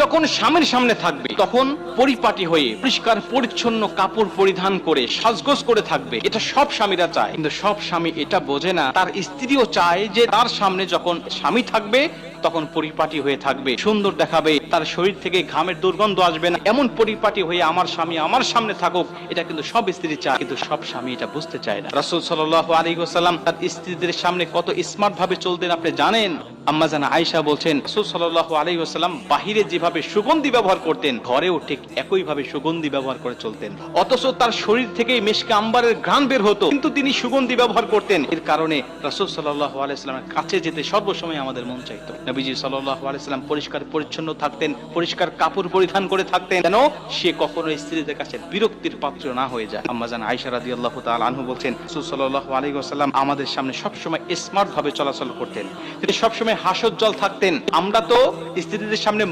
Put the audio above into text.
যখন স্বামীর সামনে থাকবে তখন পরিপাটি হয়ে পরিষ্কার পরিচ্ছন্ন কাপড় পরিধান করে সাজগোজ করে থাকবে। এটা সব স্বামীরা চায়, কিন্তু সব স্বামী এটা বোঝে না তার স্ত্রীও চায় যে তার সামনে যখন স্বামী থাকবে তখন পরিপাটি হয়ে থাকবে, সুন্দর দেখাবে, তার শরীর থেকে ঘামের দুর্গন্ধ আসবে না, এমন পরিপাটি হয়ে আমার স্বামী আমার সামনে থাকুক। এটা কিন্তু সব স্ত্রী চায়, কিন্তু সব স্বামী এটা বুঝতে চায় না। রাসূল সাল্লাল্লাহু আলাইহি ওয়াসাল্লাম তার স্ত্রীদের সামনে কত স্মার্ট ভাবে চলতেন আপনি জানেন। আম্মা জান আয়েশা বলছেন, রাসূল সাল্লাল্লাহু আলাইহি ওয়াসাল্লাম বাহিরে যেভাবে সুগন্ধি ব্যবহার করতেন ঘরেও ঠিক একই ভাবে সুগন্ধি ব্যবহার করে চলতেন। অথচ তার শরীর থেকে মিশকে আম্বারের ঘ্রাণ বের হতো, কিন্তু তিনি সুগন্ধি ব্যবহার করতেন। এর কারণে রাসূল সাল্লাল্লাহু আলাইহি ওয়াসাল্লামের কাছে যেতে সর্বসময় আমাদের মন চাইতো। নবীজি সাল্লাল্লাহু আলাইহি ওয়াসাল্লাম পরিষ্কার পরিচ্ছন্ন থাকতেন, পরিষ্কার কাপড় পরিধান করে থাকতেন, যেন সে কখনো স্ত্রীদের কাছে বিরক্তির পাত্র না হয়ে যায়। আম্মা জান আয়েশা রাদিয়াল্লাহু তাআলা আনহা বলছেন, রাসূল সাল্লাল্লাহু আলাইহি ওয়াসাল্লাম আমাদের সামনে সবসময় স্মার্ট ভাবে চলাচল করতেন, তিনি সবসময় হাস্যোজ্জ্বল থাকতেন। আমরা তো স্ত্রীদের সামনে